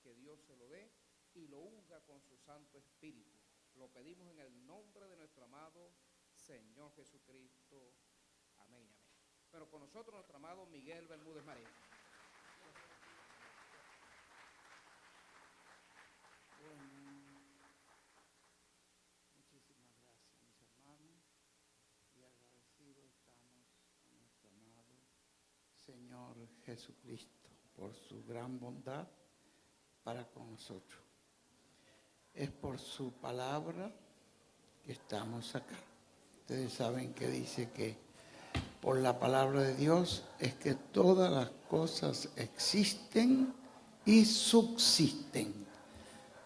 que Dios se lo dé y lo unja con su Santo Espíritu. Lo pedimos en el nombre de nuestro amado Señor Jesucristo. Amén, amén. Pero con nosotros nuestro amado Miguel Bermúdez Marín. Bueno, muchísimas gracias, mis hermanos, y agradecidos estamos a nuestro amado Señor Jesucristo por su gran bondad para con nosotros. Es por su palabra que estamos acá. Ustedes saben que dice que por la palabra de Dios es que todas las cosas existen y subsisten.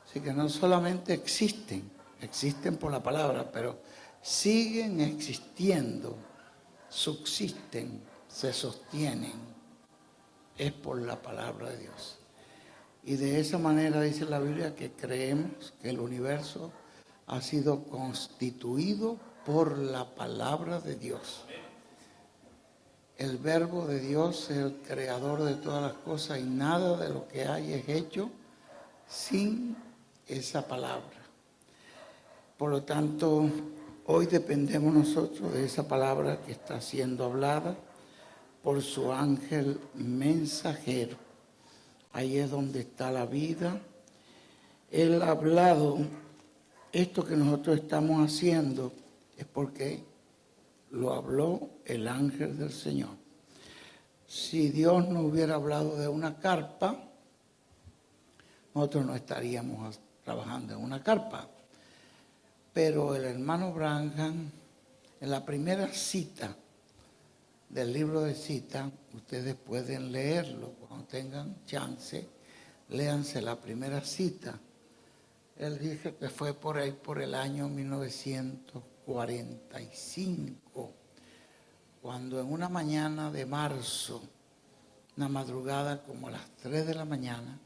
Así que no solamente existen por la palabra, pero siguen existiendo, subsisten, se sostienen. Es por la palabra de Dios. Y de esa manera dice la Biblia que creemos que el universo ha sido constituido por la palabra de Dios. El verbo de Dios es el creador de todas las cosas y nada de lo que hay es hecho sin esa palabra. Por lo tanto, hoy dependemos nosotros de esa palabra que está siendo hablada por su ángel mensajero. Ahí es donde está la vida. Él ha hablado, esto que nosotros estamos haciendo es porque lo habló el ángel del Señor. Si Dios no hubiera hablado de una carpa, nosotros no estaríamos trabajando en una carpa. Pero el hermano Branham, en la primera cita del libro de citas, ustedes pueden leerlo cuando tengan chance, léanse la primera cita. Él dice que fue por ahí por el año 1945, cuando en una mañana de marzo, una madrugada como a las 3 de la mañana,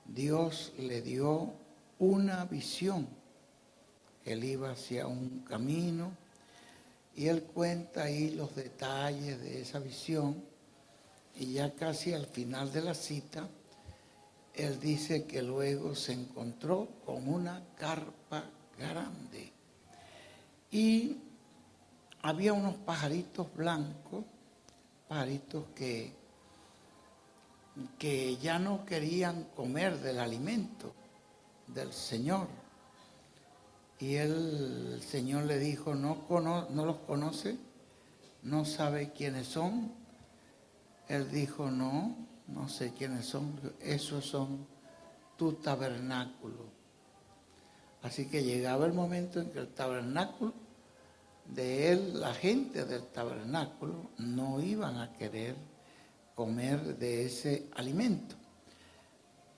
Dios le dio una visión. Él iba hacia un camino y él cuenta ahí los detalles de esa visión, y ya casi al final de la cita, él dice que luego se encontró con una carpa grande y había unos pajaritos blancos, pajaritos que ya no querían comer del alimento del Señor. Y el Señor le dijo, no los conoce, no sabe quiénes son. Él dijo, no sé quiénes son, esos son tu tabernáculo. Así que llegaba el momento en que el tabernáculo de él, la gente del tabernáculo, no iban a querer comer de ese alimento.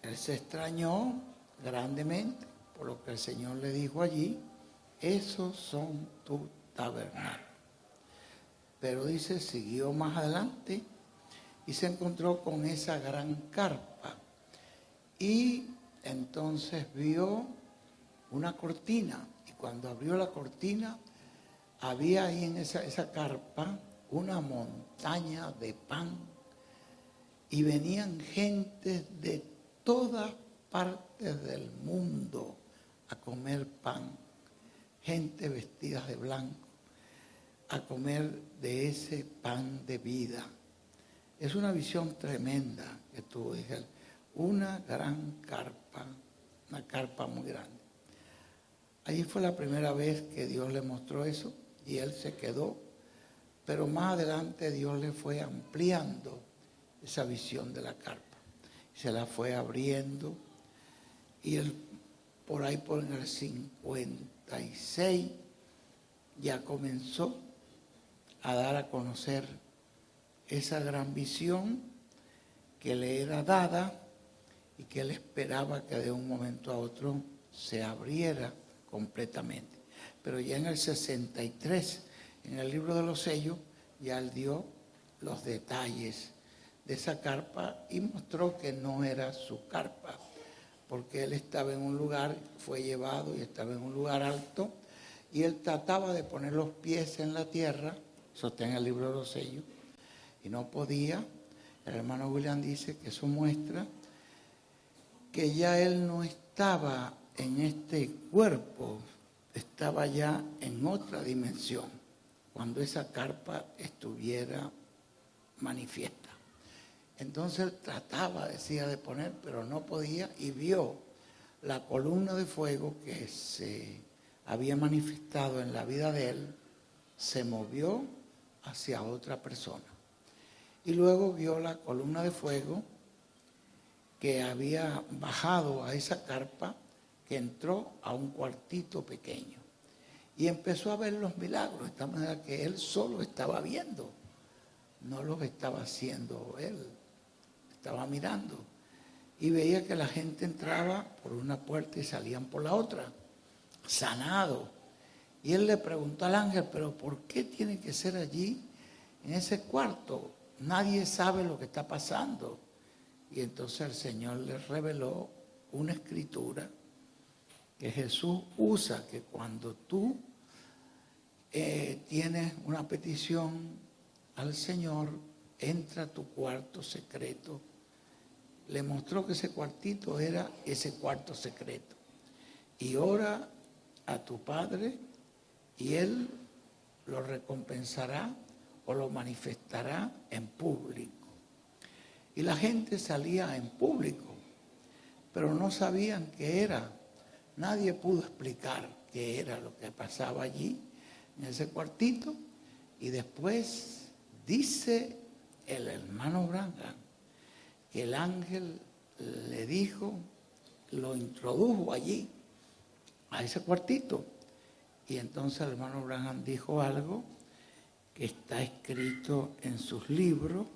Él se extrañó grandemente por lo que el Señor le dijo allí, esos son tu tabernáculo. Pero dice, siguió más adelante y se encontró con esa gran carpa. Y entonces vio una cortina. Y cuando abrió la cortina, había ahí en esa carpa una montaña de pan. Y venían gentes de todas partes del mundo a comer pan. Gente vestida de blanco, a comer de ese pan de vida. Es una visión tremenda que tuvo, dije, una gran carpa, una carpa muy grande. Allí fue la primera vez que Dios le mostró eso y él se quedó, pero más adelante Dios le fue ampliando esa visión de la carpa. Se la fue abriendo y él por ahí por el 56 ya comenzó a dar a conocer esa gran visión que le era dada y que él esperaba que de un momento a otro se abriera completamente. Pero ya en el 63, en el libro de los sellos, ya él dio los detalles de esa carpa y mostró que no era su carpa, porque él estaba en un lugar, fue llevado y estaba en un lugar alto, y él trataba de poner los pies en la tierra, eso está en el libro de los sellos, y no podía. El hermano William dice que eso muestra que ya él no estaba en este cuerpo, estaba ya en otra dimensión, cuando esa carpa estuviera manifiesta. Entonces él trataba, decía, de poner, pero no podía, y vio la columna de fuego que se había manifestado en la vida de él, se movió hacia otra persona. Y luego vio la columna de fuego que había bajado a esa carpa, que entró a un cuartito pequeño. Y empezó a ver los milagros, de esta manera que él solo estaba viendo, no los estaba haciendo él, estaba mirando. Y veía que la gente entraba por una puerta y salían por la otra, sanado. Y él le preguntó al ángel, pero ¿por qué tiene que ser allí, en ese cuarto? Nadie sabe lo que está pasando. Y entonces el Señor le reveló una escritura que Jesús usa, que cuando tú tienes una petición al Señor, entra a tu cuarto secreto. Le mostró que ese cuartito era ese cuarto secreto. Y ora a tu Padre y Él lo recompensará o lo manifestará en público. Y la gente salía en público, pero no sabían qué era. Nadie pudo explicar qué era lo que pasaba allí, en ese cuartito. Y después dice el hermano Branham que el ángel le dijo, lo introdujo allí, a ese cuartito. Y entonces el hermano Branham dijo algo que está escrito en sus libros,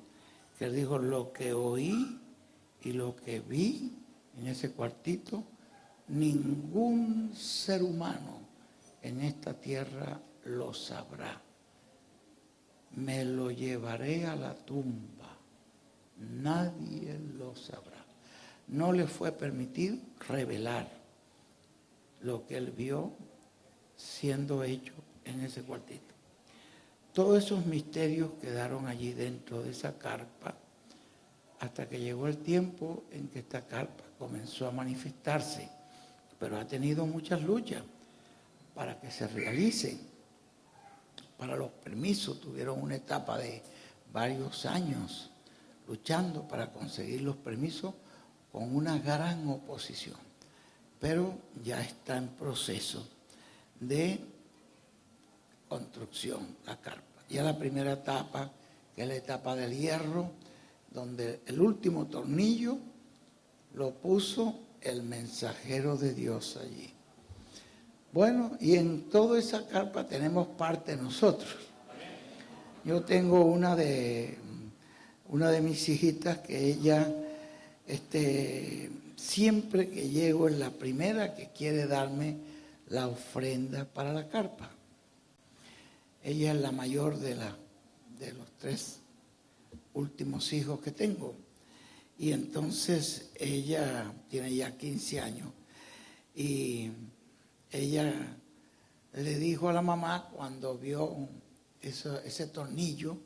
que él dijo, lo que oí y lo que vi en ese cuartito, ningún ser humano en esta tierra lo sabrá. Me lo llevaré a la tumba, nadie lo sabrá. No le fue permitido revelar lo que él vio siendo hecho en ese cuartito. Todos esos misterios quedaron allí dentro de esa carpa hasta que llegó el tiempo en que esta carpa comenzó a manifestarse, pero ha tenido muchas luchas para que se realicen. Para los permisos tuvieron una etapa de varios años luchando para conseguir los permisos con una gran oposición, pero ya está en proceso de construcción la carpa. Ya la primera etapa, que es la etapa del hierro, donde el último tornillo lo puso el mensajero de Dios allí. Bueno, y en toda esa carpa tenemos parte nosotros. Yo tengo una de mis hijitas que ella, siempre que llego es la primera que quiere darme la ofrenda para la carpa. Ella es la mayor de los 3 últimos hijos que tengo. Y entonces ella tiene ya 15 años. Y ella le dijo a la mamá cuando vio ese tornillo,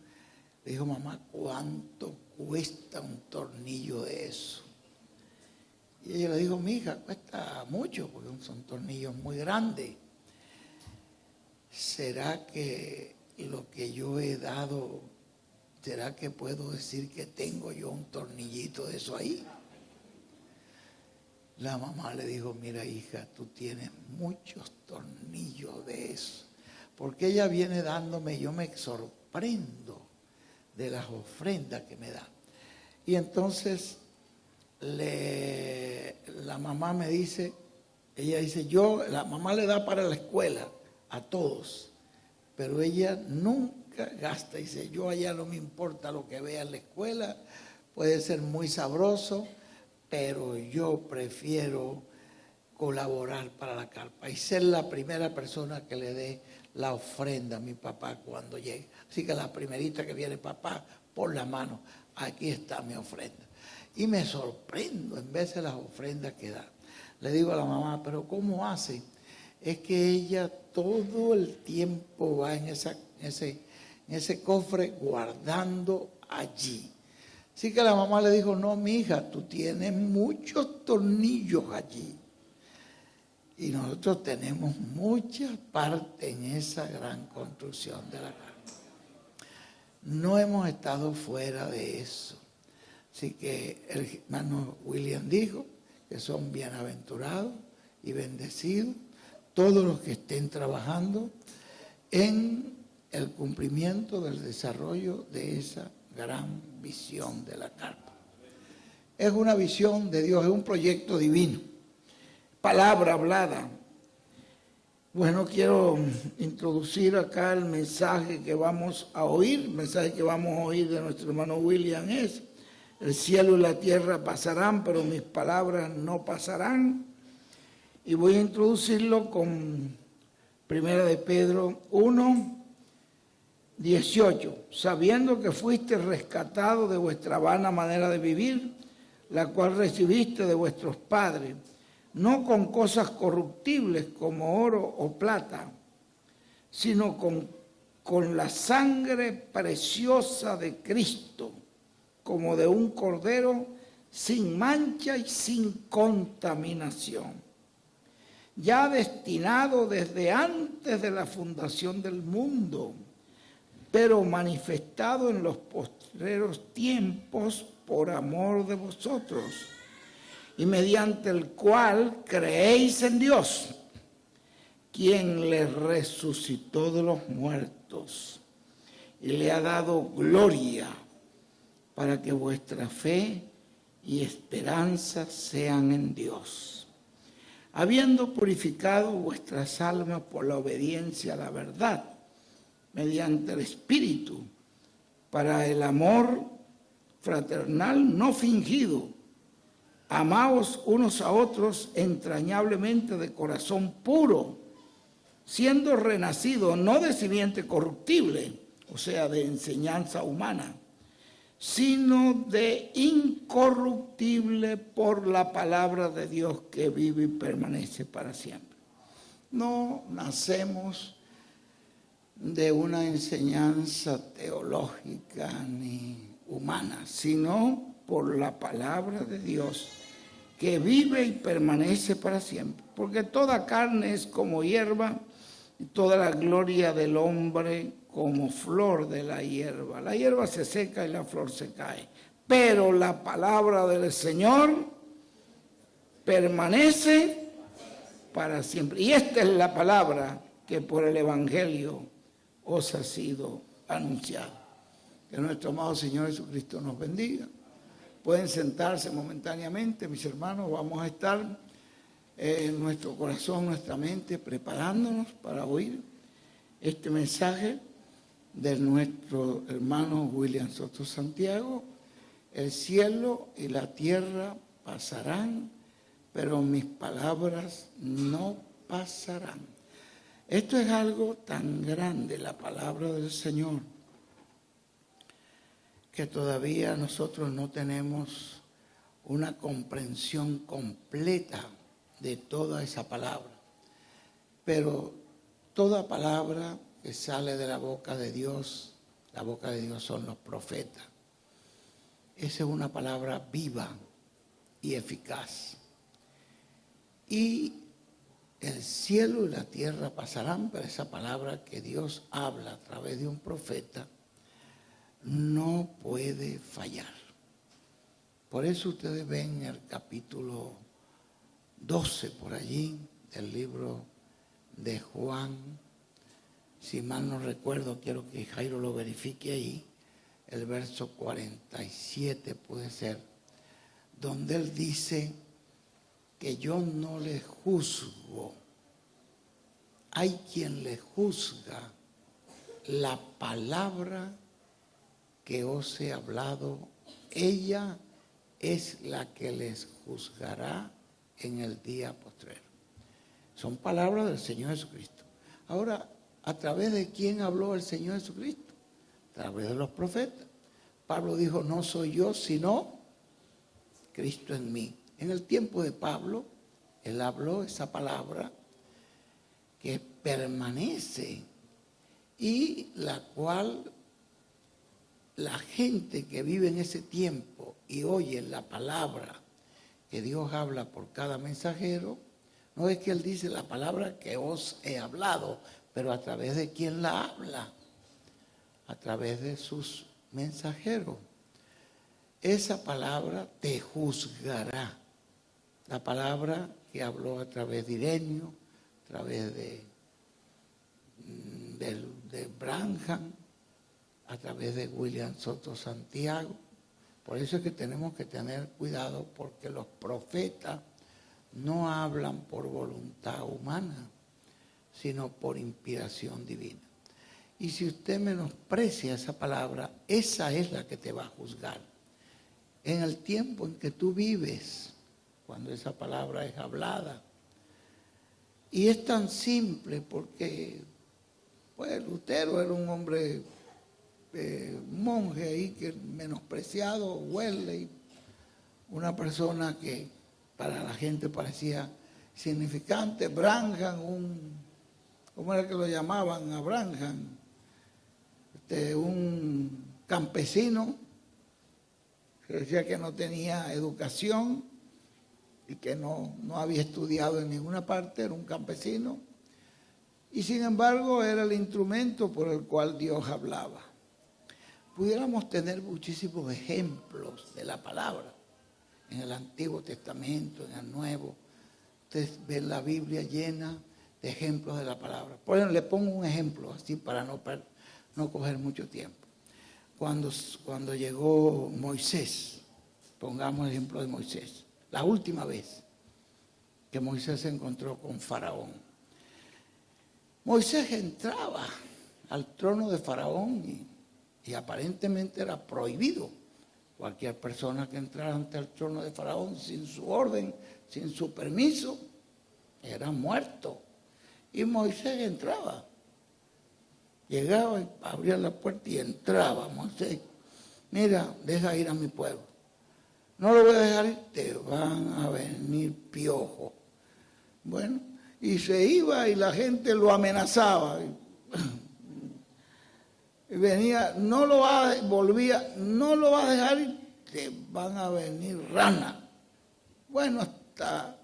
le dijo, mamá, ¿cuánto cuesta un tornillo de eso? Y ella le dijo, mija, cuesta mucho porque son tornillos muy grandes. ¿Será que lo que yo he dado, será que puedo decir que tengo yo un tornillito de eso ahí? La mamá le dijo, mira hija, tú tienes muchos tornillos de eso. Porque ella viene dándome, yo me sorprendo de las ofrendas que me da. Y entonces la mamá me dice, ella dice, la mamá le da para la escuela a todos, pero ella nunca gasta. Dice, yo allá no me importa lo que vea en la escuela, puede ser muy sabroso, pero yo prefiero colaborar para la carpa y ser la primera persona que le dé la ofrenda a mi papá cuando llegue. Así que la primerita que viene, papá, por la mano, aquí está mi ofrenda. Y me sorprendo en vez de las ofrendas que da. Le digo a la mamá, pero ¿cómo hace? Es que ella todo el tiempo va en ese cofre guardando allí. Así que la mamá le dijo, no, mi hija, tú tienes muchos tornillos allí. Y nosotros tenemos mucha parte en esa gran construcción de la casa. No hemos estado fuera de eso. Así que el hermano William dijo que son bienaventurados y bendecidos todos los que estén trabajando en el cumplimiento del desarrollo de esa gran visión de la carpa. Es una visión de Dios, es un proyecto divino, palabra hablada. Bueno, quiero introducir acá el mensaje que vamos a oír. El mensaje que vamos a oír de nuestro hermano William es: el cielo y la tierra pasarán, pero mis palabras no pasarán. Y voy a introducirlo con 1 de Pedro 1, 18. Sabiendo que fuiste rescatado de vuestra vana manera de vivir, la cual recibiste de vuestros padres, no con cosas corruptibles como oro o plata, sino con la sangre preciosa de Cristo, como de un cordero sin mancha y sin contaminación, ya destinado desde antes de la fundación del mundo, pero manifestado en los postreros tiempos por amor de vosotros, y mediante el cual creéis en Dios, quien le resucitó de los muertos y le ha dado gloria, para que vuestra fe y esperanza sean en Dios, habiendo purificado vuestras almas por la obediencia a la verdad, mediante el Espíritu, para el amor fraternal no fingido. Amaos unos a otros entrañablemente de corazón puro, siendo renacido no de simiente corruptible, o sea, de enseñanza humana, sino de incorruptible por la palabra de Dios que vive y permanece para siempre. No nacemos de una enseñanza teológica ni humana, sino por la palabra de Dios que vive y permanece para siempre. Porque toda carne es como hierba y toda la gloria del hombre como flor de la hierba. La hierba se seca y la flor se cae, pero la palabra del Señor permanece para siempre. Y esta es la palabra que por el Evangelio os ha sido anunciada. Que nuestro amado Señor Jesucristo nos bendiga. Pueden sentarse momentáneamente, mis hermanos. Vamos a estar en nuestro corazón, nuestra mente, preparándonos para oír este mensaje de nuestro hermano William Soto Santiago. El cielo y la tierra pasarán, pero mis palabras no pasarán. Esto es algo tan grande, la palabra del Señor, que todavía nosotros no tenemos una comprensión completa de toda esa palabra. Pero toda palabra que sale de la boca de Dios, la boca de Dios son los profetas. Esa es una palabra viva y eficaz. Y el cielo y la tierra pasarán, pero esa palabra que Dios habla a través de un profeta no puede fallar. Por eso ustedes ven el capítulo 12 por allí del libro de Juan, si mal no recuerdo, quiero que Jairo lo verifique ahí, el verso 47 puede ser, donde él dice que yo no le juzgo. Hay quien le juzga la palabra que os he hablado, ella es la que les juzgará en el día postrero. Son palabras del Señor Jesucristo. Ahora, ¿a través de quién habló el Señor Jesucristo? A través de los profetas. Pablo dijo, no soy yo, sino Cristo en mí. En el tiempo de Pablo, él habló esa palabra que permanece y la cual la gente que vive en ese tiempo y oye la palabra que Dios habla por cada mensajero, no es que Él dice la palabra que os he hablado, pero a través de quién la habla, a través de sus mensajeros. Esa palabra te juzgará. La palabra que habló a través de Ireneo, a través de Branham, a través de William Soto Santiago. Por eso es que tenemos que tener cuidado, porque los profetas no hablan por voluntad humana, sino por inspiración divina. Y si usted menosprecia esa palabra, esa es la que te va a juzgar. En el tiempo en que tú vives, cuando esa palabra es hablada. Y es tan simple porque, pues, Lutero era un hombre, un monje ahí que menospreciado, Wesley, una persona que para la gente parecía significante. Branham, ¿cómo era que lo llamaban a Branham? Un campesino que decía que no tenía educación y que no había estudiado en ninguna parte, era un campesino. Y sin embargo era el instrumento por el cual Dios hablaba. Pudiéramos tener muchísimos ejemplos de la palabra en el Antiguo Testamento, en el Nuevo. Ustedes ven la Biblia llena de ejemplos de la palabra. Por ejemplo, le pongo un ejemplo así para no coger mucho tiempo. Cuando llegó Moisés, pongamos el ejemplo de Moisés, la última vez que Moisés se encontró con Faraón. Moisés entraba al trono de Faraón y aparentemente era prohibido. Cualquier persona que entrara ante el trono de Faraón sin su orden, sin su permiso, era muerto. Y Moisés entraba. Llegaba y abría la puerta y entraba Moisés. Mira, deja ir a mi pueblo. No lo voy a dejar ir, te van a venir piojos. Bueno, y se iba y la gente lo amenazaba. Y venía, no lo va a dejar ir, te van a venir ranas. Bueno, hasta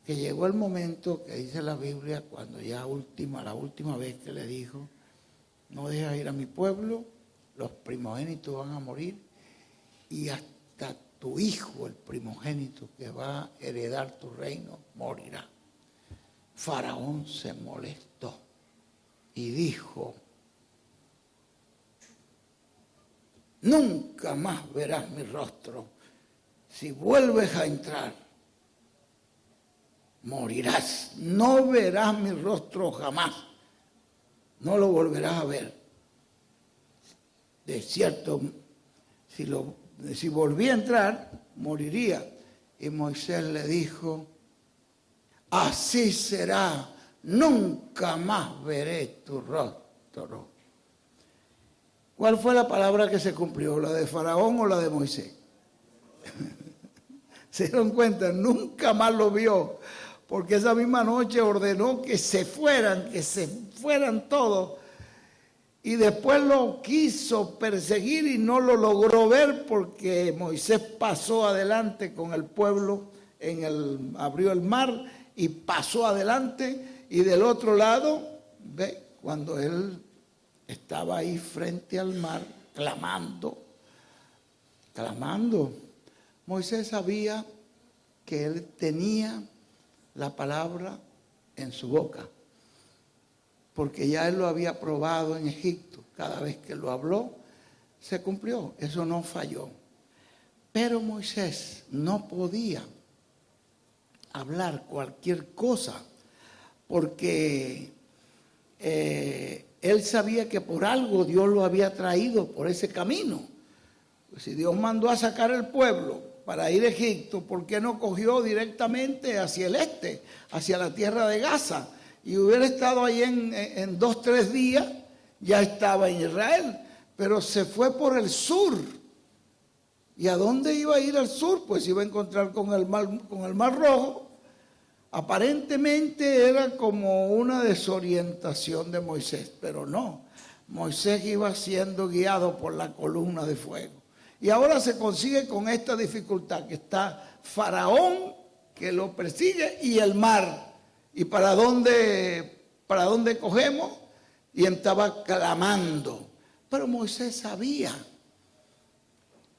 que llegó el momento que dice la Biblia, cuando ya la última vez que le dijo, no dejas ir a mi pueblo, los primogénitos van a morir y hasta tu hijo, el primogénito que va a heredar tu reino, morirá. Faraón se molestó y dijo, nunca más verás mi rostro. Si vuelves a entrar, morirás. No verás mi rostro jamás. No lo volverás a ver. De cierto, si volví a entrar, moriría. Y Moisés le dijo, así será, nunca más veré tu rostro. ¿Cuál fue la palabra que se cumplió? ¿La de Faraón o la de Moisés? Se dieron cuenta, nunca más lo vio, porque esa misma noche ordenó que se fueran todos. Y después lo quiso perseguir y no lo logró ver porque Moisés pasó adelante con el pueblo, abrió el mar y pasó adelante. Y del otro lado, ve, cuando él estaba ahí frente al mar, clamando. Moisés sabía que él tenía la palabra en su boca, porque ya él lo había probado en Egipto. Cada vez que lo habló, se cumplió. Eso no falló. Pero Moisés no podía hablar cualquier cosa, porque él sabía que por algo Dios lo había traído por ese camino. Pues si Dios mandó a sacar el pueblo para ir a Egipto, ¿por qué no cogió directamente hacia el este, hacia la tierra de Gaza? Y hubiera estado ahí en 2 o 3 días, ya estaba en Israel. Pero se fue por el sur. ¿Y a dónde iba a ir al sur? Pues iba a encontrar con el Mar Rojo. Aparentemente era como una desorientación de Moisés, pero no. Moisés iba siendo guiado por la columna de fuego. Y ahora se consigue con esta dificultad, que está Faraón, que lo persigue, y el mar. ¿Y para dónde cogemos? Y estaba clamando. Pero Moisés sabía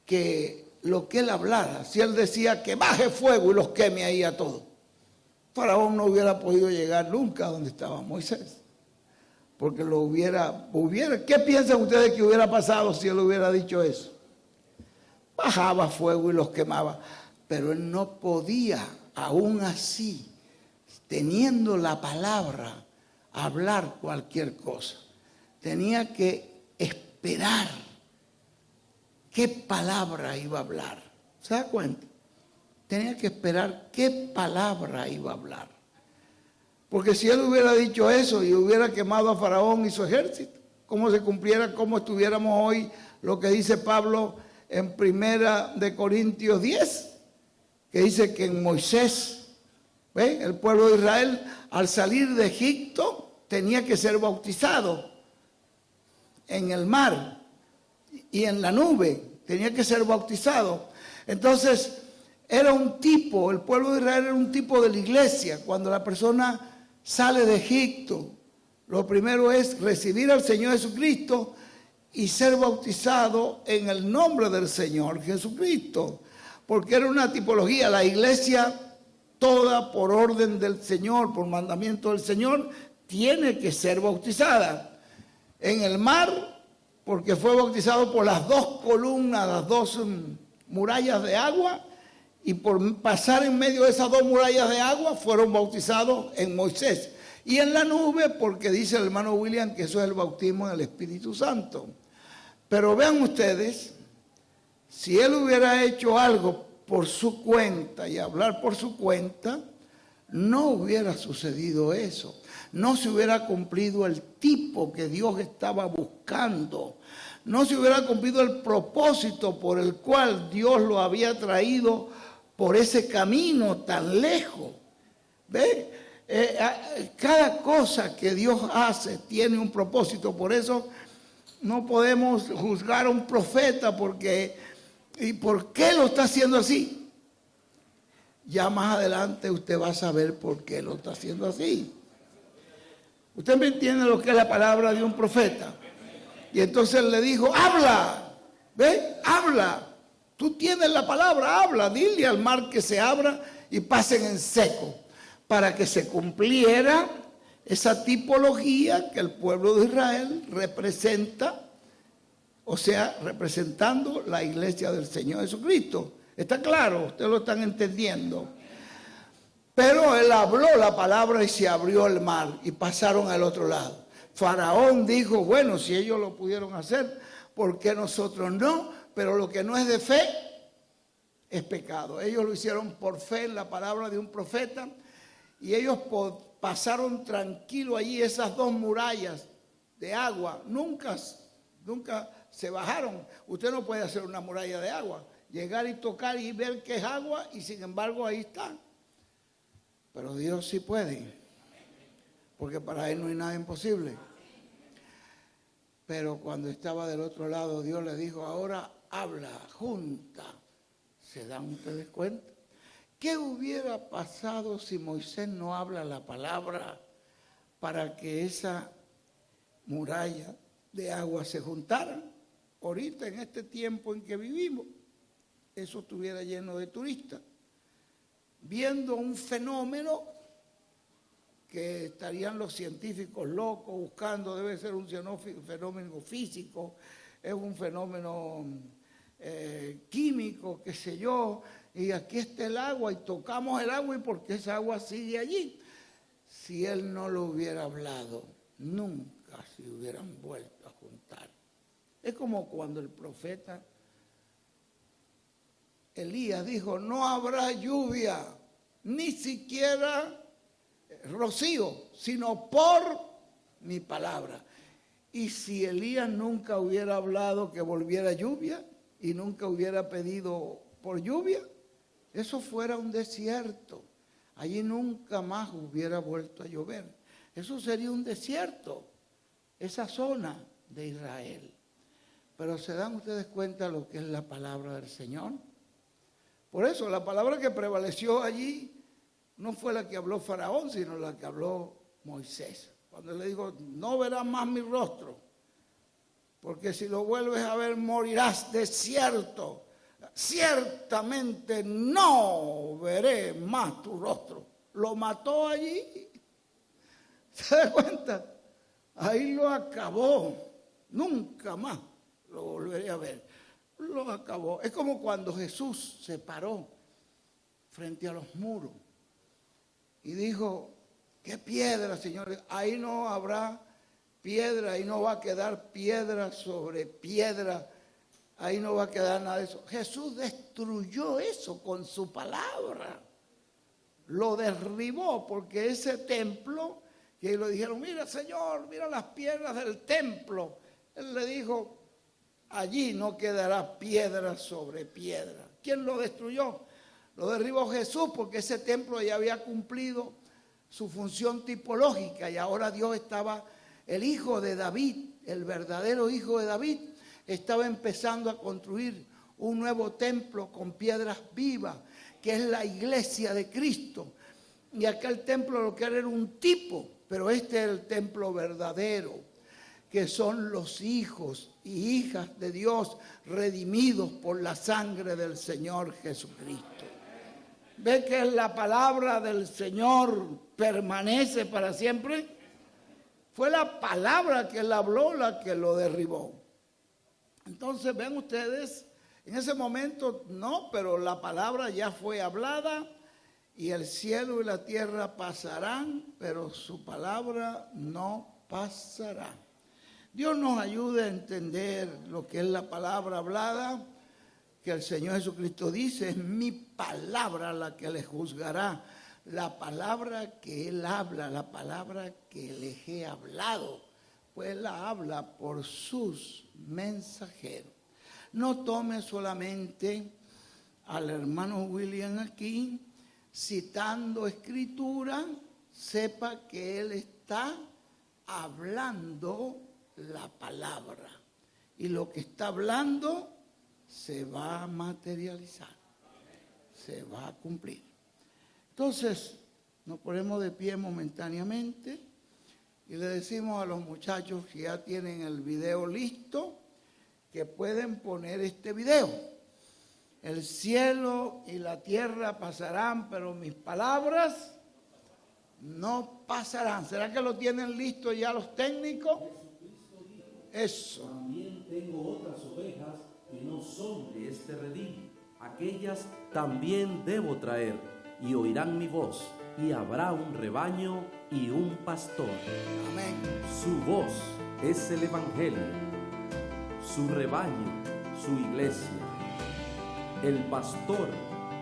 que lo que él hablara, si él decía que baje fuego y los queme ahí a todos, Faraón no hubiera podido llegar nunca a donde estaba Moisés. Porque lo hubiera, ¿qué piensan ustedes que hubiera pasado si él hubiera dicho eso? Bajaba fuego y los quemaba. Pero él no podía, aún así, teniendo la palabra, hablar cualquier cosa. Tenía que esperar qué palabra iba a hablar. ¿Se da cuenta? Tenía que esperar qué palabra iba a hablar. Porque si él hubiera dicho eso y hubiera quemado a Faraón y su ejército, ¿cómo se cumpliera, cómo estuviéramos hoy, lo que dice Pablo en 1 Corintios 10? Que dice que en Moisés, ¿ven? El pueblo de Israel, al salir de Egipto, tenía que ser bautizado en el mar y en la nube, tenía que ser bautizado. Entonces, era un tipo, el pueblo de Israel era un tipo de la iglesia. Cuando la persona sale de Egipto, lo primero es recibir al Señor Jesucristo y ser bautizado en el nombre del Señor Jesucristo. Porque era una tipología, la iglesia toda por orden del Señor, por mandamiento del Señor, tiene que ser bautizada. En el mar, porque fue bautizado por las dos columnas, las dos murallas de agua, y por pasar en medio de esas dos murallas de agua fueron bautizados en Moisés. Y en la nube, porque dice el hermano William que eso es el bautismo en el Espíritu Santo. Pero vean ustedes, si él hubiera hecho algo por su cuenta y hablar por su cuenta, no hubiera sucedido eso. No se hubiera cumplido el tipo que Dios estaba buscando. No se hubiera cumplido el propósito por el cual Dios lo había traído por ese camino tan lejos. ¿Ve? Cada cosa que Dios hace tiene un propósito. Por eso no podemos juzgar a un profeta porque, ¿y por qué lo está haciendo así? Ya más adelante usted va a saber por qué lo está haciendo así. Usted me entiende lo que es la palabra de un profeta. Y entonces le dijo, habla, ¿ve? Habla. Tú tienes la palabra, habla, dile al mar que se abra y pasen en seco, para que se cumpliera esa tipología que el pueblo de Israel representa, o sea, representando la iglesia del Señor Jesucristo. ¿Está claro? Ustedes lo están entendiendo. Pero él habló la palabra y se abrió el mar y pasaron al otro lado. Faraón dijo, bueno, si ellos lo pudieron hacer, ¿por qué nosotros no? Pero lo que no es de fe es pecado. Ellos lo hicieron por fe en la palabra de un profeta y ellos pasaron tranquilo allí esas dos murallas de agua. Nunca se bajaron. Usted no puede hacer una muralla de agua, llegar y tocar y ver que es agua y sin embargo ahí está. Pero Dios sí puede, porque para Él no hay nada imposible. Pero cuando estaba del otro lado, Dios le dijo, ahora habla, junta. ¿Se dan ustedes cuenta? ¿Qué hubiera pasado si Moisés no habla la palabra para que esa muralla de agua se juntara? Ahorita, en este tiempo en que vivimos, eso estuviera lleno de turistas, viendo un fenómeno que estarían los científicos locos buscando, debe ser un fenómeno físico, es un fenómeno químico, qué sé yo, y aquí está el agua y tocamos el agua y porque esa agua sigue allí. Si él no lo hubiera hablado, nunca se hubieran vuelto a juntar. Es como cuando el profeta Elías dijo, no habrá lluvia, ni siquiera rocío, sino por mi palabra. Y si Elías nunca hubiera hablado que volviera lluvia y nunca hubiera pedido por lluvia, eso fuera un desierto. Allí nunca más hubiera vuelto a llover. Eso sería un desierto, esa zona. de Israel. Pero ¿se dan ustedes cuenta lo que es la palabra del Señor? Por eso la palabra que prevaleció allí no fue la que habló Faraón, sino la que habló Moisés. Cuando le dijo, no verás más mi rostro, porque si lo vuelves a ver morirás de cierto. Ciertamente no veré más tu rostro. Lo mató allí. ¿Se da cuenta? Ahí lo acabó. Nunca más lo volveré a ver. Lo acabó. Es como cuando Jesús se paró frente a los muros y dijo, ¿qué piedra, Señor? Ahí no habrá piedra, ahí no va a quedar piedra sobre piedra, ahí no va a quedar nada de eso. Jesús destruyó eso con su palabra. Lo derribó porque ese templo, que le dijeron, mira Señor, mira las piedras del templo. Él le dijo, allí no quedará piedra sobre piedra. ¿Quién lo destruyó? Lo derribó Jesús porque ese templo ya había cumplido su función tipológica y ahora Dios estaba, el hijo de David, el verdadero hijo de David, estaba empezando a construir un nuevo templo con piedras vivas, que es la iglesia de Cristo. Y aquel templo lo que era un tipo, pero este es el templo verdadero, que son los hijos y hijas de Dios redimidos por la sangre del Señor Jesucristo. ¿Ve que la palabra del Señor permanece para siempre? Fue la palabra que él habló la que lo derribó. Entonces ven ustedes, en ese momento no, pero la palabra ya fue hablada y el cielo y la tierra pasarán, pero su palabra no pasará. Dios nos ayude a entender lo que es la palabra hablada, que el Señor Jesucristo dice, es mi palabra la que les juzgará. La palabra que Él habla, la palabra que les he hablado, pues la habla por sus mensajeros. No tome solamente al hermano William aquí, citando escritura, sepa que él está hablando la palabra. Y lo que está hablando se va a materializar, se va a cumplir. Entonces, nos ponemos de pie momentáneamente y le decimos a los muchachos que ya tienen el video listo, que pueden poner este video. El cielo y la tierra pasarán, pero mis palabras no pasarán. ¿Será que lo tienen listo ya los técnicos? Eso. También tengo otras ovejas que no son de este redil. Aquellas también debo traer, y oirán mi voz, y habrá un rebaño y un pastor. Amén. Su voz es el evangelio, su rebaño, su iglesia, el pastor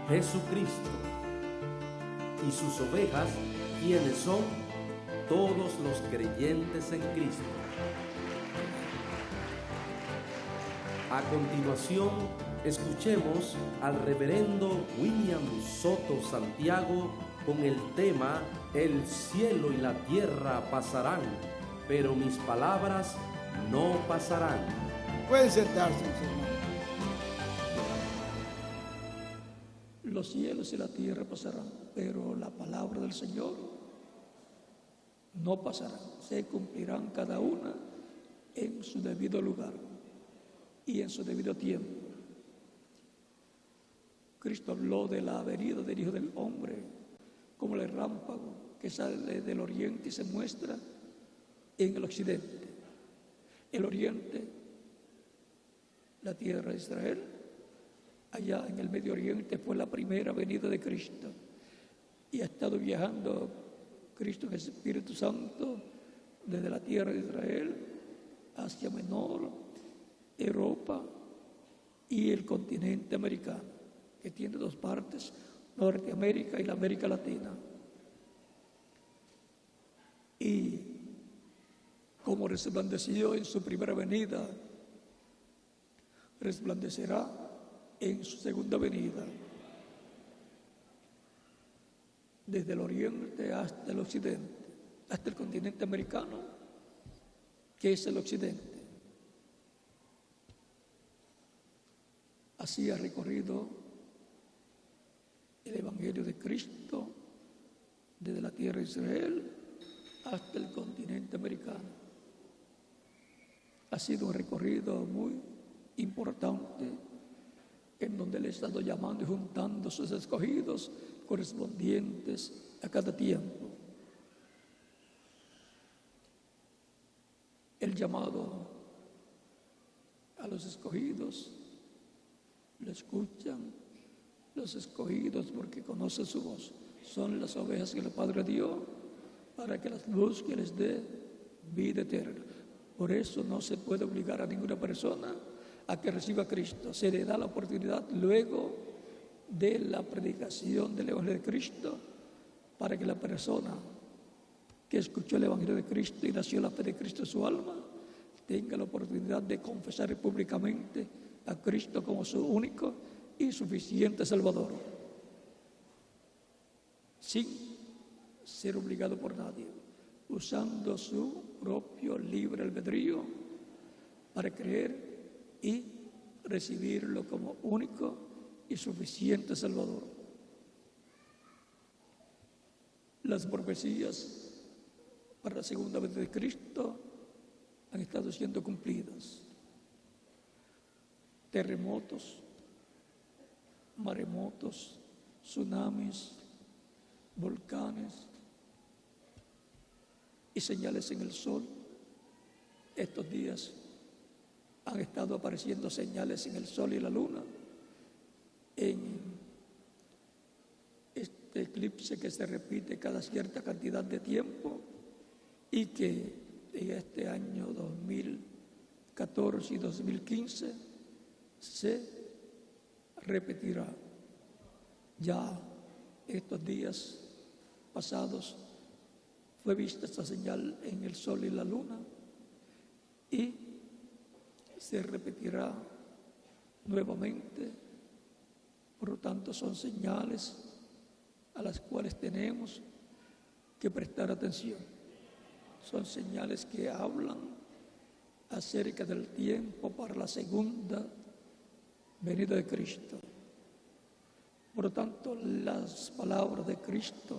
Jesucristo, y sus ovejas, quienes son todos los creyentes en Cristo. A continuación, escuchemos al reverendo William Soto Santiago con el tema El cielo y la tierra pasarán, pero mis palabras no pasarán. Pueden sentarse, Señor. Los cielos y la tierra pasarán, pero la palabra del Señor no pasará. Se cumplirán cada una en su debido lugar y en su debido tiempo. Cristo habló de la venida del Hijo del Hombre como el relámpago que sale del oriente y se muestra en el occidente. El oriente, la tierra de Israel, allá en el Medio Oriente fue la primera venida de Cristo. Y ha estado viajando Cristo, que es Espíritu Santo, desde la tierra de Israel hacia Menor, Europa y el continente americano, que tiene dos partes, Norteamérica y la América Latina. Y como resplandeció en su primera venida, resplandecerá en su segunda venida, desde el oriente hasta el occidente, hasta el continente americano, que es el occidente. Así ha recorrido el Evangelio de Cristo desde la tierra de Israel hasta el continente americano. Ha sido un recorrido muy importante en donde Él ha estado llamando y juntando sus escogidos correspondientes a cada tiempo. El llamado a los escogidos lo escuchan los escogidos porque conocen su voz. Son las ovejas que el Padre dio para que las busque y les dé vida eterna. Por eso no se puede obligar a ninguna persona a que reciba a Cristo. Se le da la oportunidad luego de la predicación del Evangelio de Cristo para que la persona que escuchó el Evangelio de Cristo y nació la fe de Cristo en su alma tenga la oportunidad de confesar públicamente a Cristo como su único y suficiente Salvador, sin ser obligado por nadie, usando su propio libre albedrío para creer y recibirlo como único y suficiente Salvador. Las profecías para la segunda venida de Cristo han estado siendo cumplidas. Terremotos, maremotos, tsunamis, volcanes y señales en el sol. Estos días han estado apareciendo señales en el sol y la luna, en este eclipse que se repite cada cierta cantidad de tiempo y que en este año 2014 y 2015 se repetirá. Ya estos días pasados fue vista esta señal en el sol y la luna y se repetirá nuevamente. Por lo tanto, son señales a las cuales tenemos que prestar atención. Son señales que hablan acerca del tiempo para la segunda venida de Cristo. Por lo tanto, las palabras de Cristo,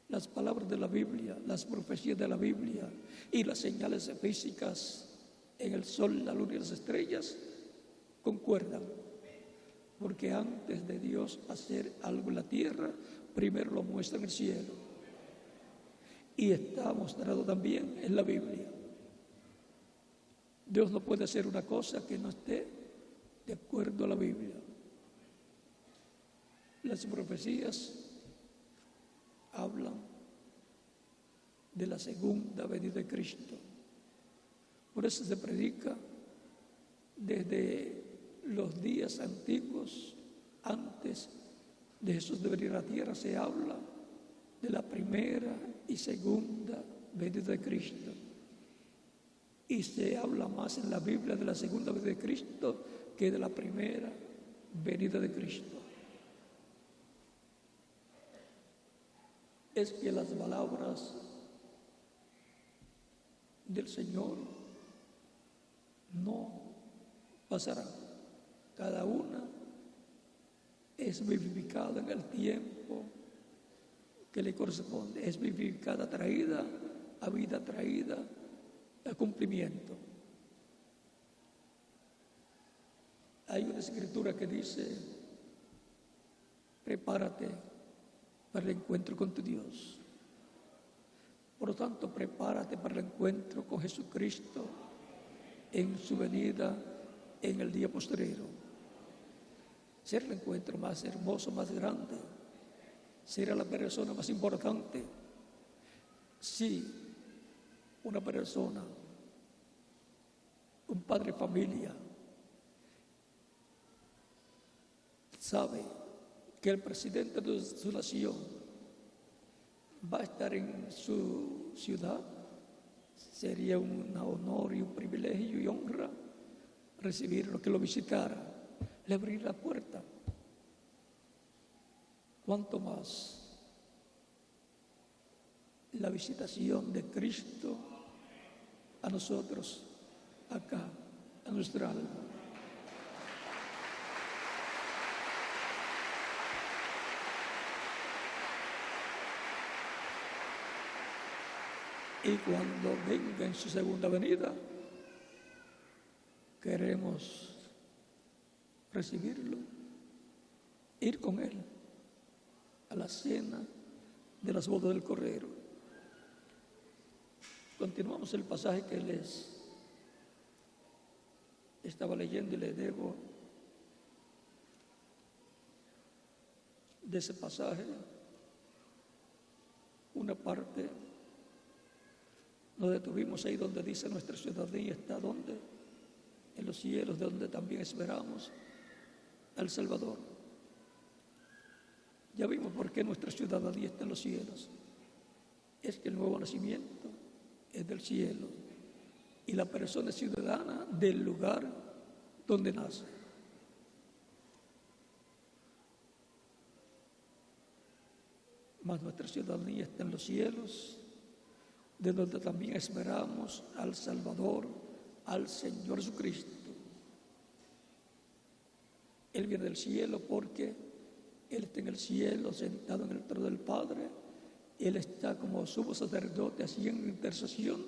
las palabras de la Biblia, las profecías de la Biblia y las señales físicas en el sol, la luna y las estrellas concuerdan. Porque antes de Dios hacer algo en la tierra, primero lo muestra en el cielo. Y está mostrado también en la Biblia. Dios no puede hacer una cosa que no esté de acuerdo a la Biblia. Las profecías hablan de la segunda venida de Cristo. Por eso se predica desde los días antiguos, antes de Jesús de venir a la tierra, se habla de la primera y segunda venida de Cristo. Y se habla más en la Biblia de la segunda venida de Cristo que de la primera venida de Cristo. Es que las palabras del Señor no pasarán. Cada una es vivificada en el tiempo que le corresponde. Es vivificada, traída a vida, traída a cumplimiento. Hay una escritura que dice: prepárate para el encuentro con tu Dios. Por lo tanto, prepárate para el encuentro con Jesucristo en su venida en el día postrero. Será el encuentro más hermoso, más grande. Será la persona más importante. Si una persona, un padre de familia, sabe que el presidente de su nación va a estar en su ciudad, sería un honor y un privilegio y honra recibirlo, que lo visitara, le abrir la puerta. Cuanto más la visitación de Cristo a nosotros, acá, a nuestra alma. Y cuando venga en su segunda venida, queremos recibirlo, ir con Él a la cena de las bodas del Cordero. Continuamos el pasaje que les estaba leyendo y le debo de ese pasaje una parte. Nos detuvimos ahí donde dice: nuestra ciudadanía está donde, en los cielos, de donde también esperamos al Salvador. Ya vimos por qué nuestra ciudadanía está en los cielos. Es que el nuevo nacimiento es del cielo y la persona es ciudadana del lugar donde nace. Mas nuestra ciudadanía está en los cielos, de donde también esperamos al Salvador, al Señor Jesucristo. Él viene del cielo porque Él está en el cielo, sentado en el trono del Padre. Él está como sumo sacerdote haciendo intercesión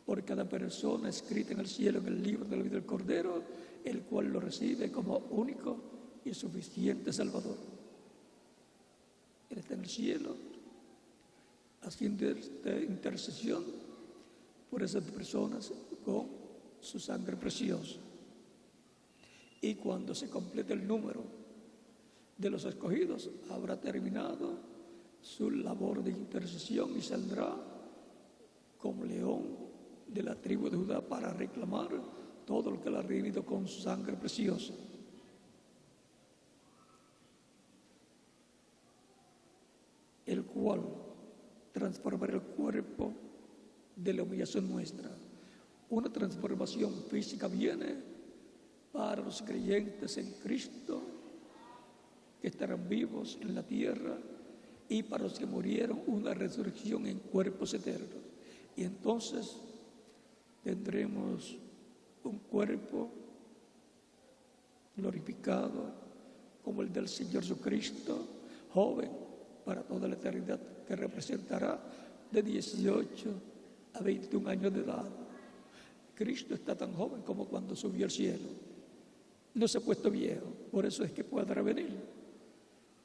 por cada persona escrita en el cielo, en el libro de la vida del Cordero, el cual lo recibe como único y suficiente Salvador. Él está en el cielo haciendo intercesión por esas personas con su sangre preciosa. Y cuando se complete el número de los escogidos, habrá terminado su labor de intercesión y saldrá como león de la tribu de Judá para reclamar todo lo que él ha redimido con su sangre preciosa. El cual transformará el cuerpo de la humillación nuestra. Una transformación física viene para los creyentes en Cristo, que estarán vivos en la tierra, y para los que murieron, una resurrección en cuerpos eternos. Y entonces tendremos un cuerpo glorificado como el del Señor Jesucristo, joven para toda la eternidad, que representará de 18 a 21 años de edad. Cristo está tan joven como cuando subió al cielo. No se ha puesto viejo, por eso es que podrá venir.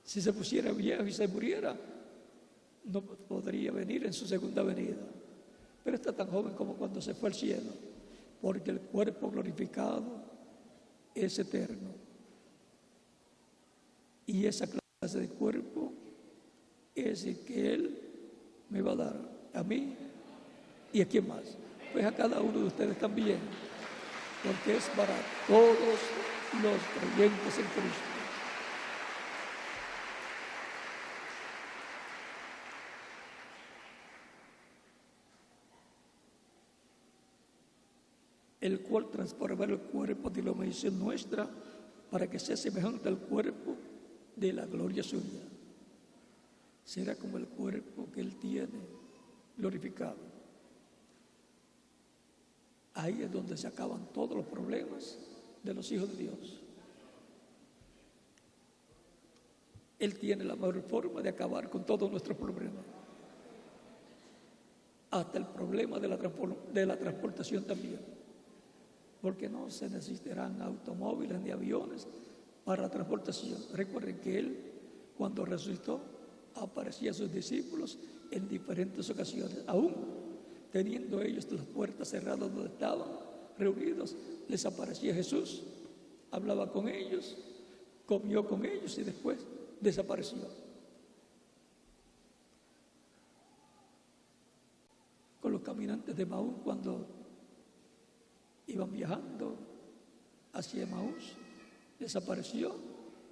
Si se pusiera viejo y se muriera, no podría venir en su segunda venida. Pero está tan joven como cuando se fue al cielo, porque el cuerpo glorificado es eterno. Y esa clase de cuerpo es el que Él me va a dar a mí y a quién más. Pues a cada uno de ustedes también, porque es para todos los creyentes en Cristo. El cual transformará el cuerpo de la humillación nuestra para que sea semejante al cuerpo de la gloria suya. Será como el cuerpo que Él tiene glorificado. Ahí es donde se acaban todos los problemas de los hijos de Dios. Él tiene la mejor forma de acabar con todos nuestros problemas. Hasta el problema de la transportación también. Porque no se necesitarán automóviles ni aviones para la transportación. Recuerden que Él, cuando resucitó, aparecía a sus discípulos en diferentes ocasiones. Aún teniendo ellos las puertas cerradas donde estaban reunidos, les aparecía Jesús, hablaba con ellos, comió con ellos y después desapareció. Con los caminantes de Emaús, cuando iban viajando hacia Emaús, desapareció,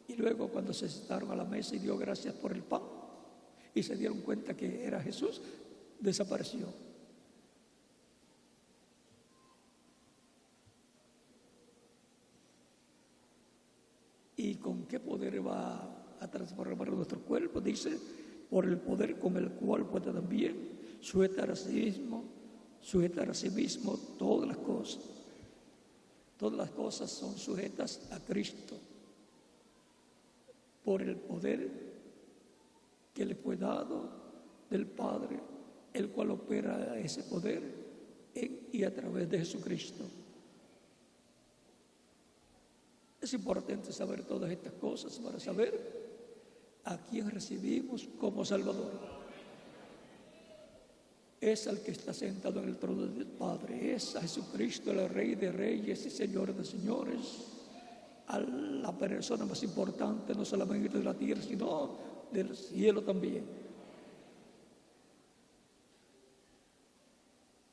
y luego cuando se sentaron a la mesa y dio gracias por el pan y se dieron cuenta que era Jesús, desapareció. ¿Y con qué poder va a transformar nuestro cuerpo? Dice, por el poder con el cual puede también sujetar a sí mismo todas las cosas. Todas las cosas son sujetas a Cristo por el poder que le fue dado del Padre el cual opera ese poder en y a través de Jesucristo. Es importante saber todas estas cosas para saber a quién recibimos como Salvador. Es al que está sentado en el trono del Padre, es a Jesucristo, el Rey de Reyes y Señor de Señores, a la persona más importante, no solamente de la tierra, sino del cielo también.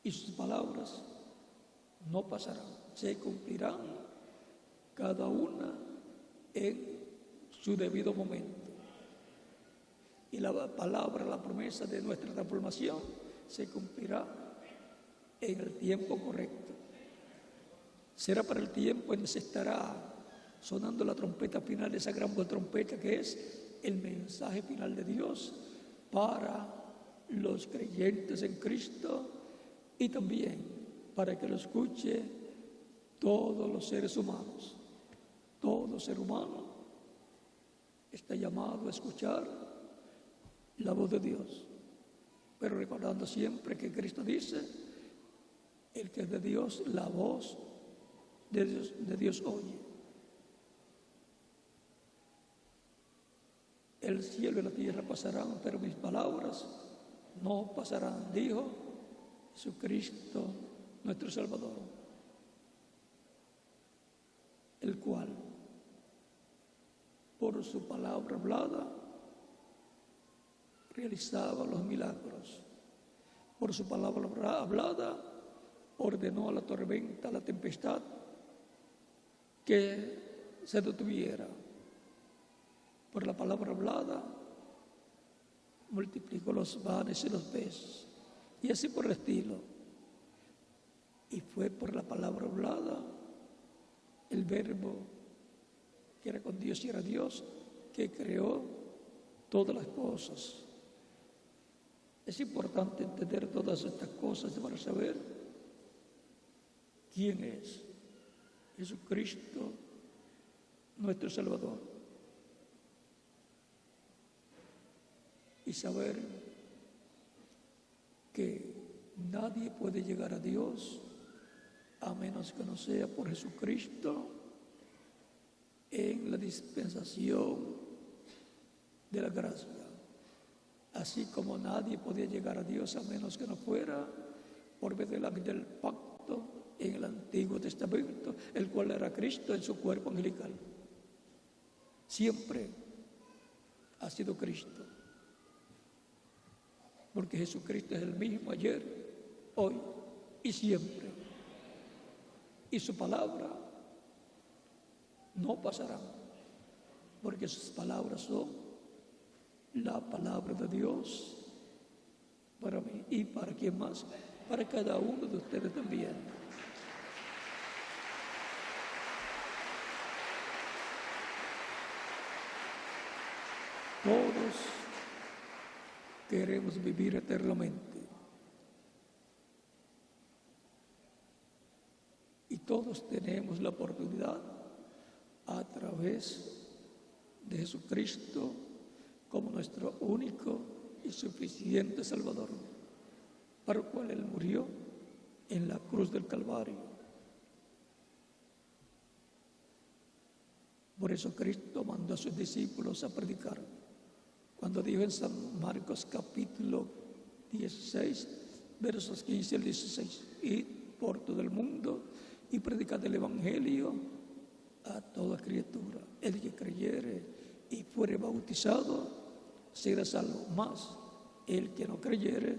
Y sus palabras no pasarán, se cumplirán cada una en su debido momento. Y la palabra, la promesa de nuestra transformación se cumplirá en el tiempo correcto. Será para el tiempo en que se estará sonando la trompeta final, esa gran trompeta que es el mensaje final de Dios para los creyentes en Cristo y también para que lo escuche todos los seres humanos. Todo ser humano está llamado a escuchar la voz de Dios, pero recordando siempre que Cristo dice: el que es de Dios, la voz de Dios oye. El cielo y la tierra pasarán, pero mis palabras no pasarán, dijo Jesucristo, nuestro Salvador, el cual, por su palabra hablada, realizaba los milagros. Por su palabra hablada, ordenó a la tormenta, a la tempestad, que se detuviera. Por la palabra hablada, multiplicó los panes y los peces, y así por el estilo. Y fue por la palabra hablada, el Verbo, que era con Dios y era Dios, que creó todas las cosas. Es importante entender todas estas cosas para saber quién es Jesucristo, nuestro Salvador. Y saber que nadie puede llegar a Dios a menos que no sea por Jesucristo en la dispensación de la gracia. Así como nadie podía llegar a Dios a menos que no fuera por medio del pacto en el Antiguo Testamento, el cual era Cristo en su cuerpo angelical. Siempre ha sido Cristo, porque Jesucristo es el mismo ayer, hoy y siempre. Y su palabra no pasará, porque sus palabras son la palabra de Dios para mí y para quien más, para cada uno de ustedes también. Todos queremos vivir eternamente y todos tenemos la oportunidad a través de Jesucristo como nuestro único y suficiente Salvador, para el cual Él murió en la cruz del Calvario. Por eso Cristo mandó a sus discípulos a predicar. Cuando dijo en San Marcos capítulo 16, versos 15 al 16, id por todo el mundo y predicad el Evangelio a toda criatura. El que creyere y fuere bautizado será salvo, mas el que no creyere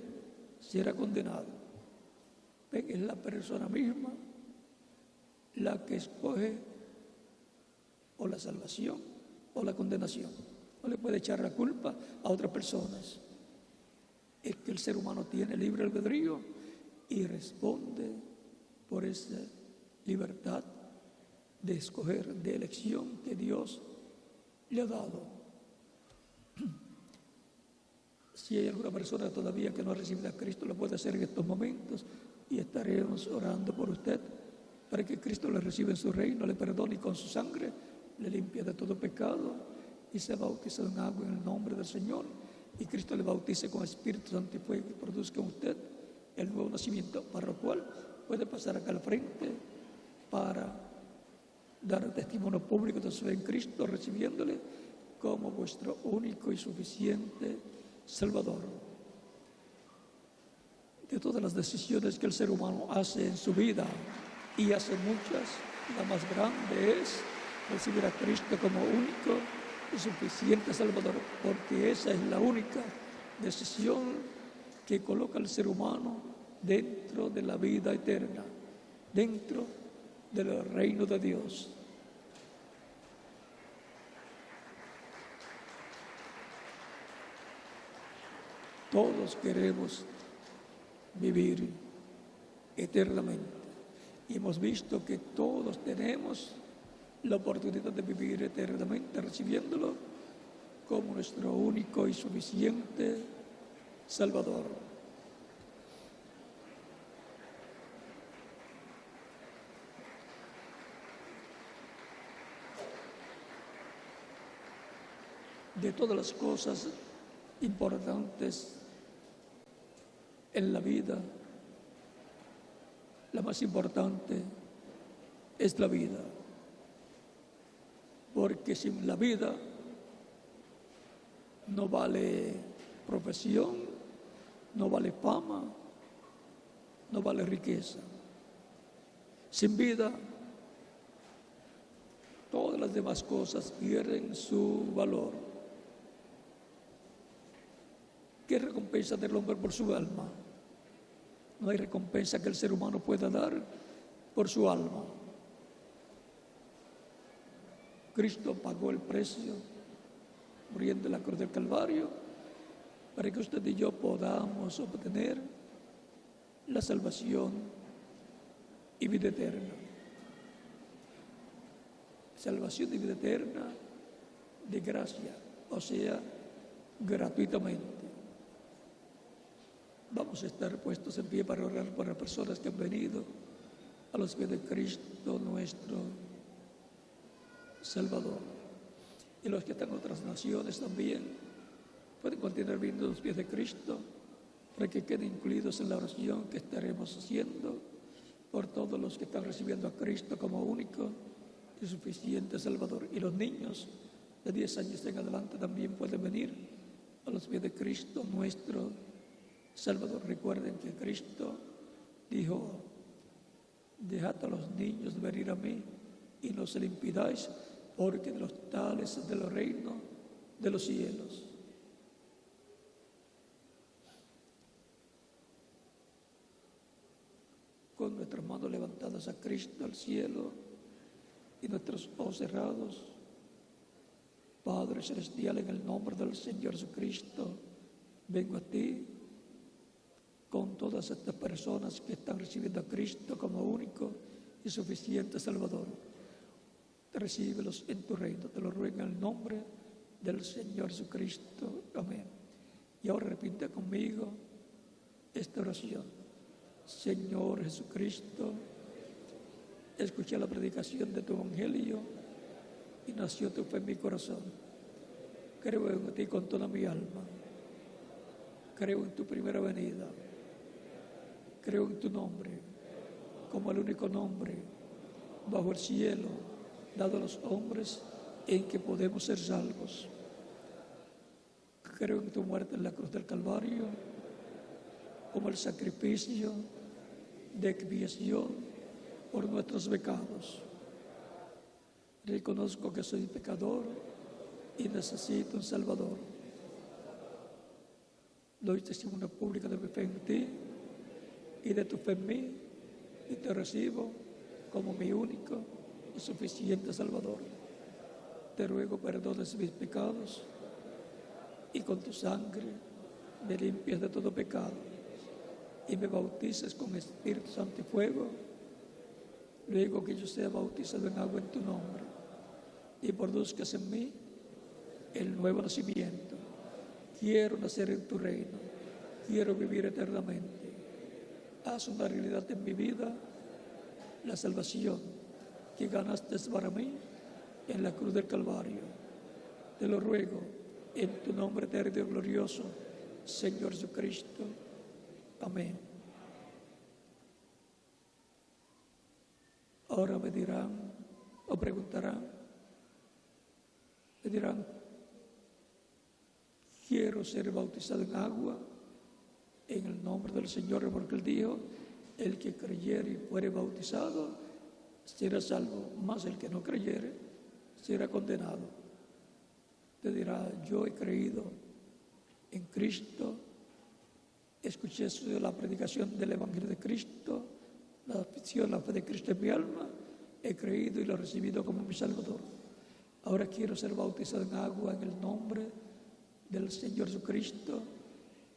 será condenado. Ven, es la persona misma la que escoge o la salvación o la condenación. No le puede echar la culpa a otras personas. Es que el ser humano tiene libre albedrío y responde por esa libertad de escoger, de elección que Dios le ha dado. Si hay alguna persona todavía que no ha recibido a Cristo, lo puede hacer en estos momentos y estaremos orando por usted para que Cristo le reciba en su reino, le perdone y con su sangre le limpie de todo pecado y sea bautizado en agua en el nombre del Señor y Cristo le bautice con Espíritu Santo y fuego y produzca en usted el nuevo nacimiento, para lo cual puede pasar acá al frente para dar testimonio público de su fe en Cristo, recibiéndole como vuestro único y suficiente Salvador. De todas las decisiones que el ser humano hace en su vida, y hace muchas, la más grande es recibir a Cristo como único y suficiente Salvador, porque esa es la única decisión que coloca al ser humano dentro de la vida eterna, dentro del reino de Dios. Todos queremos vivir eternamente y hemos visto que todos tenemos la oportunidad de vivir eternamente recibiéndolo como nuestro único y suficiente Salvador. De todas las cosas importantes en la vida, la más importante es la vida, porque sin la vida no vale profesión, no vale fama, no vale riqueza. Sin vida, todas las demás cosas pierden su valor. ¿Qué recompensa del hombre por su alma? No hay recompensa que el ser humano pueda dar por su alma. Cristo pagó el precio, muriendo en la cruz del Calvario, para que usted y yo podamos obtener la salvación y vida eterna. Salvación y vida eterna de gracia, o sea, gratuitamente. Vamos a estar puestos en pie para orar por las personas que han venido a los pies de Cristo nuestro Salvador. Y los que están en otras naciones también pueden continuar viendo los pies de Cristo para que queden incluidos en la oración que estaremos haciendo por todos los que están recibiendo a Cristo como único y suficiente Salvador. Y los niños de 10 años en adelante también pueden venir a los pies de Cristo nuestro Salvador. Recuerden que Cristo dijo: dejad a los niños venir a mí y no se le impidáis, porque de los tales es del reino de los cielos. Con nuestras manos levantadas a Cristo al cielo y nuestros ojos cerrados, Padre Celestial, en el nombre del Señor Jesucristo, vengo a ti con todas estas personas que están recibiendo a Cristo como único y suficiente Salvador. Recíbelos en tu reino, te lo ruego en el nombre del Señor Jesucristo. Amén. Y ahora repite conmigo esta oración. Señor Jesucristo, escuché la predicación de tu evangelio y nació tu fe en mi corazón. Creo en ti con toda mi alma. Creo en tu primera venida. Creo en tu nombre como el único nombre bajo el cielo dado a los hombres en que podemos ser salvos. Creo en tu muerte en la cruz del Calvario como el sacrificio de expiación por nuestros pecados. Reconozco que soy pecador y necesito un Salvador. Doy testimonio público de mi fe en ti y de tu fe en mí, y te recibo como mi único y suficiente Salvador. Te ruego perdones mis pecados y con tu sangre me limpias de todo pecado y me bautices con Espíritu Santo y fuego, luego que yo sea bautizado en agua en tu nombre y produzcas en mí el nuevo nacimiento. Quiero nacer en tu reino, quiero vivir eternamente. Haz una realidad en mi vida la salvación que ganaste para mí en la cruz del Calvario. Te lo ruego en tu nombre eterno y glorioso, Señor Jesucristo. Amén. Ahora me dirán o preguntarán, me dirán, quiero ser bautizado en agua en el nombre del Señor, porque Él dijo, el que creyere y fuere bautizado será salvo, mas el que no creyere será condenado. Te dirá, yo he creído en Cristo, escuché la predicación del Evangelio de Cristo, la fe de Cristo en mi alma, he creído y lo he recibido como mi Salvador. Ahora quiero ser bautizado en agua en el nombre del Señor Jesucristo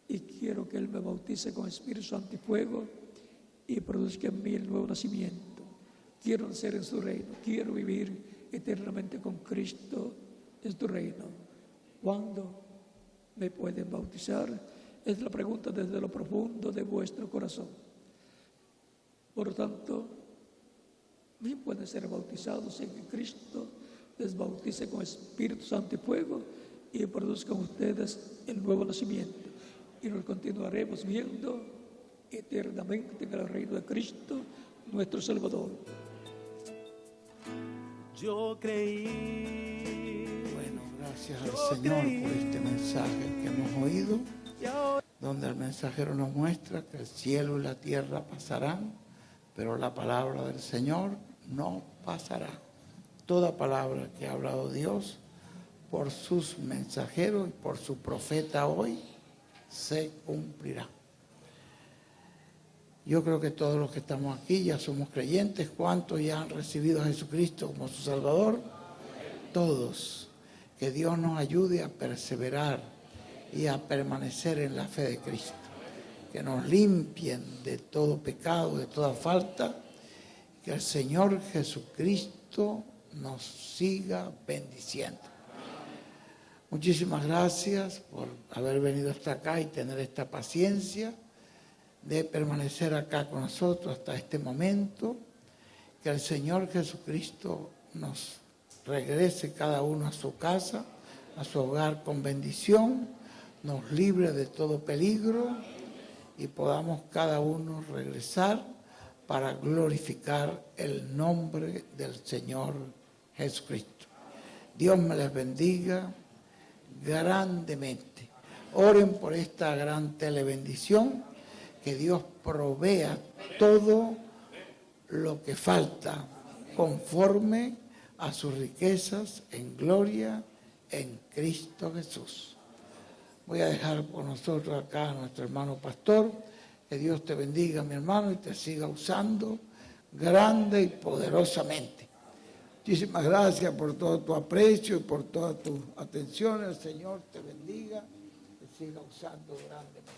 y quiero que Él me bautice con Espíritu Santo y fuego y produzca en mí el nuevo nacimiento. Quiero nacer en su reino, quiero vivir eternamente con Cristo en tu reino. ¿Cuándo me pueden bautizar? Es la pregunta desde lo profundo de vuestro corazón. Por lo tanto, bien pueden ser bautizados en que Cristo les bautice con Espíritu Santo y fuego y produzcan ustedes el nuevo nacimiento. Y nos continuaremos viendo eternamente en el reino de Cristo, nuestro Salvador. Yo creí. Bueno, gracias al Señor por este mensaje que hemos oído, donde el mensajero nos muestra que el cielo y la tierra pasarán, pero la palabra del Señor no pasará. Toda palabra que ha hablado Dios por sus mensajeros y por su profeta hoy se cumplirá. Yo creo que todos los que estamos aquí ya somos creyentes. ¿Cuántos ya han recibido a Jesucristo como su Salvador? Todos. Que Dios nos ayude a perseverar y a permanecer en la fe de Cristo. Que nos limpien de todo pecado, de toda falta. Que el Señor Jesucristo nos siga bendiciendo. Muchísimas gracias por haber venido hasta acá y tener esta paciencia de permanecer acá con nosotros hasta este momento. Que el Señor Jesucristo nos regrese cada uno a su casa, a su hogar con bendición, nos libre de todo peligro y podamos cada uno regresar para glorificar el nombre del Señor Jesucristo. Dios me les bendiga grandemente. Oren por esta gran telebendición, que Dios provea todo lo que falta conforme a sus riquezas en gloria en Cristo Jesús. Voy a dejar por nosotros acá a nuestro hermano pastor. Que Dios te bendiga, mi hermano, y te siga usando grande y poderosamente. Muchísimas gracias por todo tu aprecio y por toda tu atención. El Señor te bendiga y te siga usando grandemente.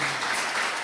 Amén.